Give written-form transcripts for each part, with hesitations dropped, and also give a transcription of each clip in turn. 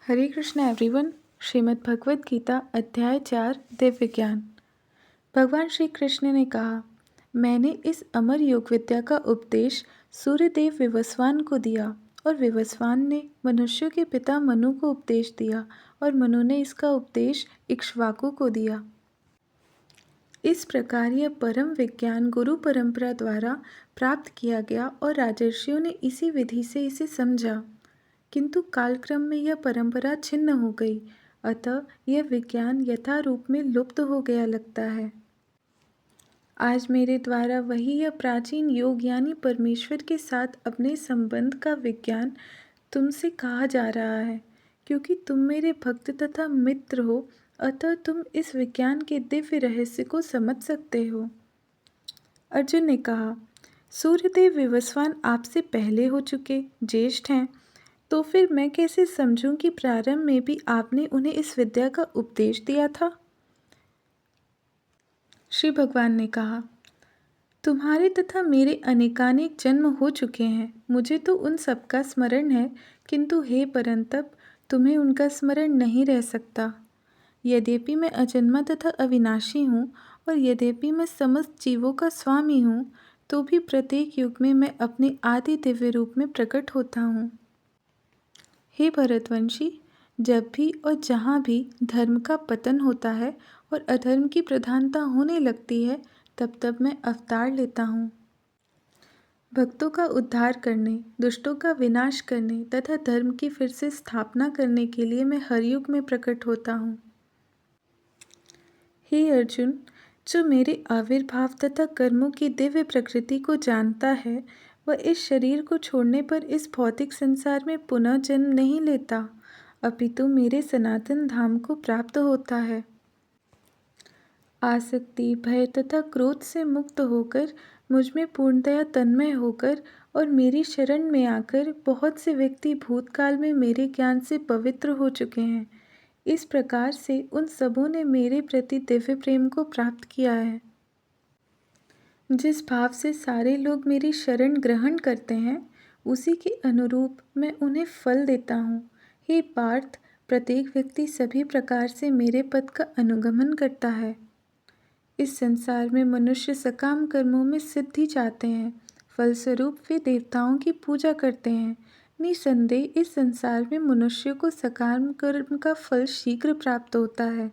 हरे Krishna everyone. Shrimad Bhagavad Gita अध्याय 4 दिव्य ज्ञान। भगवान श्री कृष्ण ने कहा, मैंने इस अमर योग विद्या का उपदेश सूर्यदेव विवस्वान को दिया और विवस्वान ने मनुष्यों के पिता मनु को उपदेश दिया और मनु ने इसका उपदेश इक्ष्वाकु को दिया। इस प्रकार यह परम विज्ञान गुरु परंपरा द्वारा प्राप्त किया गया और राजर्षियों ने इसी विधि से इसे समझा, किंतु कालक्रम में यह परंपरा छिन्न हो गई, अतः यह विज्ञान यथा रूप में लुप्त हो गया लगता है। आज मेरे द्वारा वही यह प्राचीन योग यानी परमेश्वर के साथ अपने संबंध का विज्ञान तुमसे कहा जा रहा है, क्योंकि तुम मेरे भक्त तथा मित्र हो, अतः तुम इस विज्ञान के दिव्य रहस्य को समझ सकते हो। अर्जुन ने कहा, सूर्यदेव विवस्वान आपसे पहले हो चुके ज्येष्ठ हैं, तो फिर मैं कैसे समझूं कि प्रारंभ में भी आपने उन्हें इस विद्या का उपदेश दिया था। श्री भगवान ने कहा, तुम्हारे तथा मेरे अनेकानेक जन्म हो चुके हैं, मुझे तो उन सबका स्मरण है, किंतु हे परंतप, तुम्हें उनका स्मरण नहीं रह सकता। यद्यपि मैं अजन्मा तथा अविनाशी हूँ और यद्यपि मैं समस्त जीवों का स्वामी हूँ, तो भी प्रत्येक युग में मैं अपने आदि दिव्य रूप में प्रकट होता हूँ। हे भरतवंशी, जब भी और जहाँ भी धर्म का पतन होता है और अधर्म की प्रधानता होने लगती है, तब तब मैं अवतार लेता हूँ। भक्तों का उद्धार करने, दुष्टों का विनाश करने तथा धर्म की फिर से स्थापना करने के लिए मैं हर युग में प्रकट होता हूँ। हे अर्जुन, जो मेरे आविर्भाव तथा कर्मों की दिव्य प्रकृति को जानता है, वह इस शरीर को छोड़ने पर इस भौतिक संसार में पुनः जन्म नहीं लेता, अपितु मेरे सनातन धाम को प्राप्त होता है। आसक्ति, भय तथा क्रोध से मुक्त होकर, मुझ में पूर्णतया तन्मय होकर और मेरी शरण में आकर बहुत से व्यक्ति भूतकाल में मेरे ज्ञान से पवित्र हो चुके हैं। इस प्रकार से उन सबों ने मेरे प्रति दिव्य प्रेम को प्राप्त किया है। जिस भाव से सारे लोग मेरी शरण ग्रहण करते हैं, उसी के अनुरूप मैं उन्हें फल देता हूँ। हे पार्थ, प्रत्येक व्यक्ति सभी प्रकार से मेरे पद का अनुगमन करता है। इस संसार में मनुष्य सकाम कर्मों में सिद्धि चाहते हैं, फलस्वरूप वे देवताओं की पूजा करते हैं। निसंदेह इस संसार में मनुष्य को सकाम कर्म का फल शीघ्र प्राप्त होता है।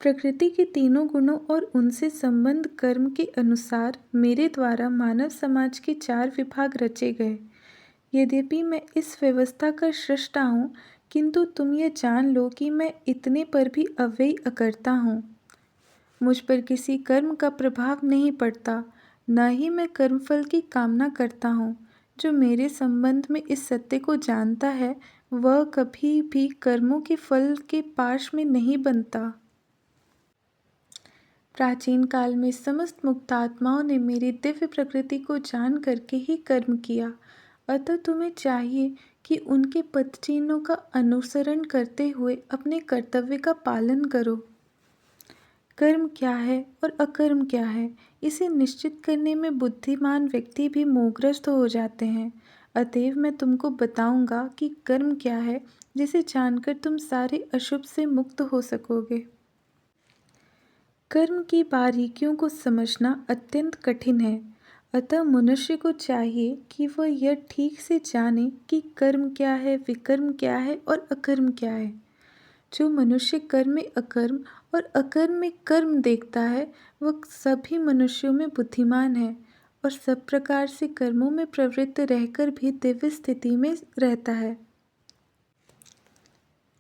प्रकृति के तीनों गुणों और उनसे संबंध कर्म के अनुसार मेरे द्वारा मानव समाज के 4 विभाग रचे गए। यद्यपि मैं इस व्यवस्था का सृष्टा हूँ, किंतु तुम ये जान लो कि मैं इतने पर भी अव्ययी अकर्ता हूँ। मुझ पर किसी कर्म का प्रभाव नहीं पड़ता, न ही मैं कर्मफल की कामना करता हूँ। जो मेरे संबंध में इस सत्य को जानता है, वह कभी भी कर्मों के फल के पाश में नहीं बनता। प्राचीन काल में समस्त मुक्तात्माओं ने मेरी दिव्य प्रकृति को जान करके ही कर्म किया, अतः तुम्हें चाहिए कि उनके पदचिन्हों का अनुसरण करते हुए अपने कर्तव्य का पालन करो। कर्म क्या है और अकर्म क्या है, इसे निश्चित करने में बुद्धिमान व्यक्ति भी मोहग्रस्त हो जाते हैं। अतएव मैं तुमको बताऊंगा कि कर्म क्या है, जिसे जानकर तुम सारे अशुभ से मुक्त हो सकोगे। कर्म की बारीकियों को समझना अत्यंत कठिन है, अतः मनुष्य को चाहिए कि वह यह ठीक से जाने कि कर्म क्या है, विकर्म क्या है और अकर्म क्या है। जो मनुष्य कर्म में अकर्म और अकर्म में कर्म देखता है, वह सभी मनुष्यों में बुद्धिमान है और सब प्रकार से कर्मों में प्रवृत्त रहकर भी दिव्य स्थिति में रहता है।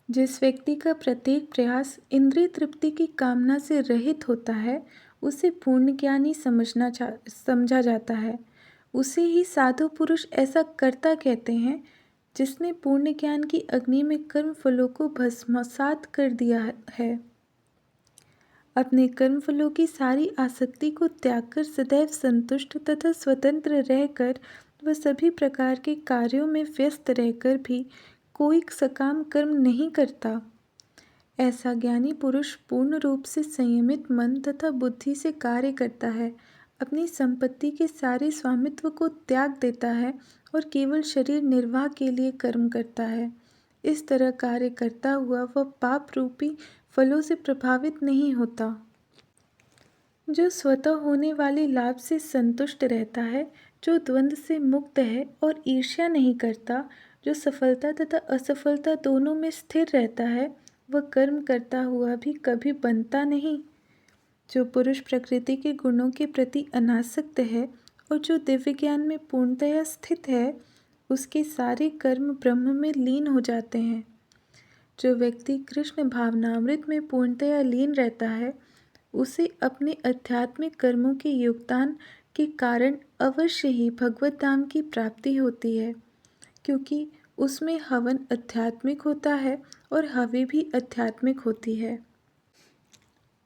जिस व्यक्ति का प्रत्येक प्रयास इंद्रिय तृप्ति की कामना से रहित होता है, उसे पूर्ण ज्ञानी समझा जाता है। उसे ही साधु पुरुष ऐसा कर्ता कहते हैं, जिसने पूर्ण ज्ञान की अग्नि में कर्म फलों को भस्मसात कर दिया है। अपने कर्म फलों की सारी आसक्ति को त्याग कर सदैव संतुष्ट तथा स्वतंत्र रहकर वह सभी प्रकार के कार्यों में व्यस्त रहकर भी कोई सकाम कर्म नहीं करता। ऐसा ज्ञानी पुरुष पूर्ण रूप से संयमित मन तथा बुद्धि से कार्य करता है, अपनी संपत्ति के सारे स्वामित्व को त्याग देता है और केवल शरीर निर्वाह के लिए कर्म करता है। इस तरह कार्य करता हुआ वह पाप रूपी फलों से प्रभावित नहीं होता। जो स्वतः होने वाले लाभ से संतुष्ट रहता है, जो द्वंद्व से मुक्त है और ईर्ष्या नहीं करता, जो सफलता तथा असफलता दोनों में स्थिर रहता है, वह कर्म करता हुआ भी कभी बनता नहीं। जो पुरुष प्रकृति के गुणों के प्रति अनासक्त है और जो दिव्य ज्ञान में पूर्णतया स्थित है, उसके सारे कर्म ब्रह्म में लीन हो जाते हैं। जो व्यक्ति कृष्ण भावनामृत में पूर्णतया लीन रहता है, उसे अपने आध्यात्मिक कर्मों के योगदान के कारण अवश्य ही भगवत धाम की प्राप्ति होती है, क्योंकि उसमें हवन आध्यात्मिक होता है और हवि भी आध्यात्मिक होती है।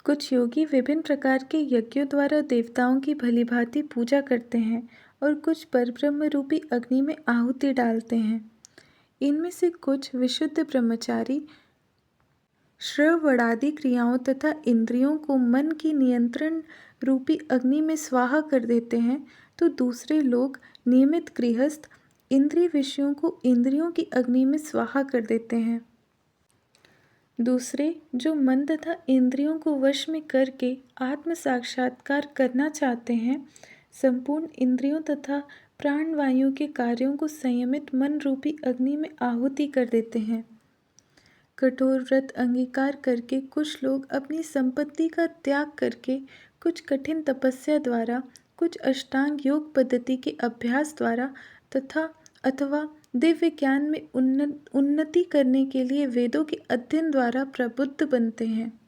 कुछ योगी विभिन्न प्रकार के यज्ञों द्वारा देवताओं की भलीभांति पूजा करते हैं और कुछ परब्रह्म रूपी अग्नि में आहुति डालते हैं। इनमें से कुछ विशुद्ध ब्रह्मचारी श्रवणादि क्रियाओं तथा इंद्रियों को मन की नियंत्रण रूपी अग्नि में स्वाहा कर देते हैं, तो दूसरे लोग नियमित गृहस्थ इंद्रिय विषयों को इंद्रियों की अग्नि में स्वाहा कर देते हैं। दूसरे, जो मन तथा इंद्रियों को वश में करके आत्म साक्षात्कार करना चाहते हैं, संपूर्ण इंद्रियों तथा प्राणवायु के कार्यों को संयमित मन रूपी अग्नि में आहुति कर देते हैं। कठोर व्रत अंगीकार करके कुछ लोग अपनी संपत्ति का त्याग करके, कुछ कठिन तपस्या द्वारा, कुछ अष्टांग योग पद्धति के अभ्यास द्वारा तथा अथवा दिव्य ज्ञान में उन्नति करने के लिए वेदों के अध्ययन द्वारा प्रबुद्ध बनते हैं।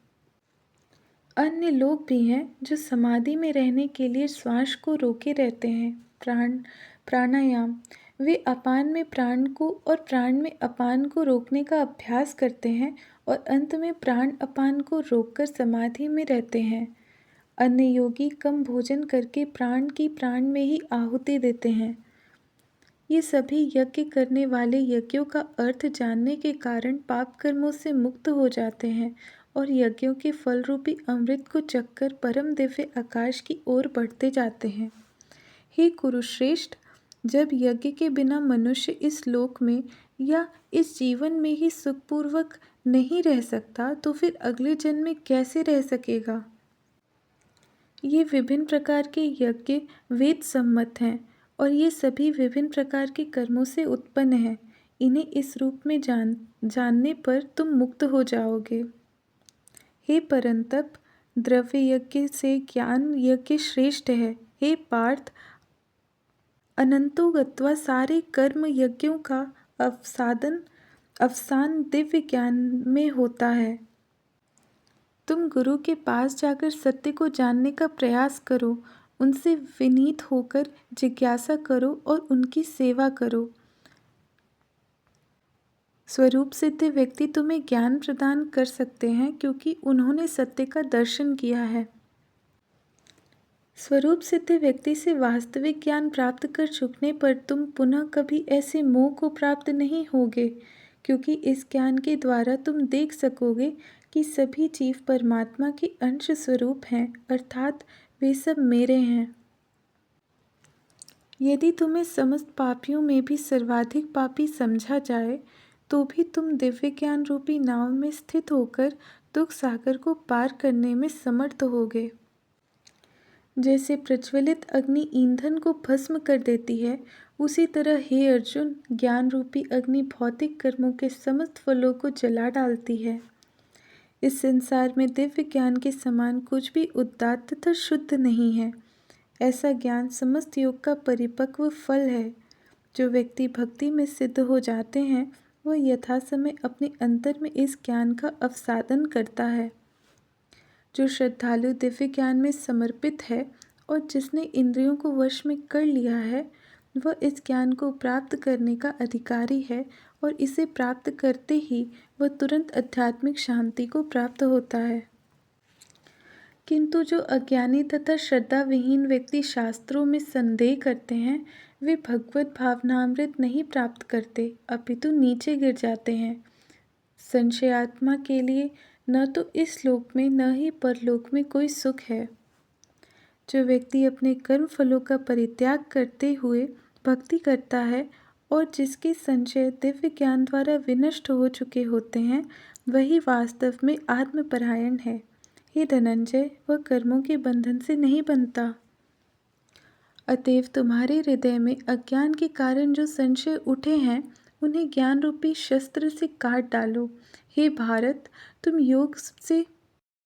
अन्य लोग भी हैं जो समाधि में रहने के लिए श्वास को रोके रहते हैं। प्राणायाम, वे अपान में प्राण को और प्राण में अपान को रोकने का अभ्यास करते हैं और अंत में प्राण अपान को रोककर समाधि में रहते हैं। अन्य योगी कम भोजन करके प्राण की प्राण में ही आहुति देते हैं। ये सभी यज्ञ करने वाले यज्ञों का अर्थ जानने के कारण पाप कर्मों से मुक्त हो जाते हैं और यज्ञों के फल रूपी अमृत को चखकर परम दिव्य आकाश की ओर बढ़ते जाते हैं। हे कुरुश्रेष्ठ, जब यज्ञ के बिना मनुष्य इस लोक में या इस जीवन में ही सुखपूर्वक नहीं रह सकता, तो फिर अगले जन्म में कैसे रह सकेगा? ये विभिन्न प्रकार के यज्ञ वेद सम्मत हैं और ये सभी विभिन्न प्रकार के कर्मों से उत्पन्न हैं। इन्हें इस रूप में जानने पर तुम मुक्त हो जाओगे। हे परंतप, द्रव्य यज्ञ से ज्ञान यज्ञ श्रेष्ठ है। हे पार्थ, अनंतो गत्वा सारे कर्म यज्ञों का अवसान दिव्य ज्ञान में होता है। तुम गुरु के पास जाकर सत्य को जानने का प्रयास करो, उनसे विनीत होकर जिज्ञासा करो और उनकी सेवा करो। स्वरूप सिद्ध व्यक्ति तुम्हें ज्ञान प्रदान कर सकते हैं, क्योंकि उन्होंने सत्य का दर्शन किया है। स्वरूप सिद्ध व्यक्ति से वास्तविक ज्ञान प्राप्त कर चुकने पर तुम पुनः कभी ऐसे मोह को प्राप्त नहीं होगे, क्योंकि इस ज्ञान के द्वारा तुम देख सकोगे कि सभी जीव परमात्मा के अंश स्वरूप हैं, अर्थात वे सब मेरे हैं। यदि तुम्हें समस्त पापियों में भी सर्वाधिक पापी समझा जाए, तो भी तुम दिव्य ज्ञान रूपी नाव में स्थित होकर दुख सागर को पार करने में समर्थ होगे। जैसे प्रज्वलित अग्नि ईंधन को भस्म कर देती है, उसी तरह हे अर्जुन, ज्ञान रूपी अग्नि भौतिक कर्मों के समस्त फलों को जला डालती है। इस संसार में दिव्य ज्ञान के समान कुछ भी उदात्त तथा शुद्ध नहीं है। ऐसा ज्ञान समस्त योग का परिपक्व फल है। जो व्यक्ति भक्ति में सिद्ध हो जाते हैं, वह यथासमय अपने अंतर में इस ज्ञान का अवसादन करता है। जो श्रद्धालु दिव्य ज्ञान में समर्पित है और जिसने इंद्रियों को वश में कर लिया है, वह इस ज्ञान को प्राप्त करने का अधिकारी है और इसे प्राप्त करते ही वह तुरंत आध्यात्मिक शांति को प्राप्त होता है। किंतु जो अज्ञानी तथा श्रद्धा विहीन व्यक्ति शास्त्रों में संदेह करते हैं, वे भगवत भावनामृत नहीं प्राप्त करते, अपितु नीचे गिर जाते हैं। संशयात्मा के लिए न तो इस लोक में न ही परलोक में कोई सुख है। जो व्यक्ति अपने कर्म फलों का परित्याग करते हुए भक्ति करता है और जिसके संशय दिव्य ज्ञान द्वारा विनष्ट हो चुके होते हैं, वही वास्तव में आत्मपरायण है। हे धनंजय, वह कर्मों के बंधन से नहीं बनता। अतएव तुम्हारे हृदय में अज्ञान के कारण जो संशय उठे हैं, उन्हें ज्ञान रूपी शस्त्र से काट डालो। हे भारत, तुम योग से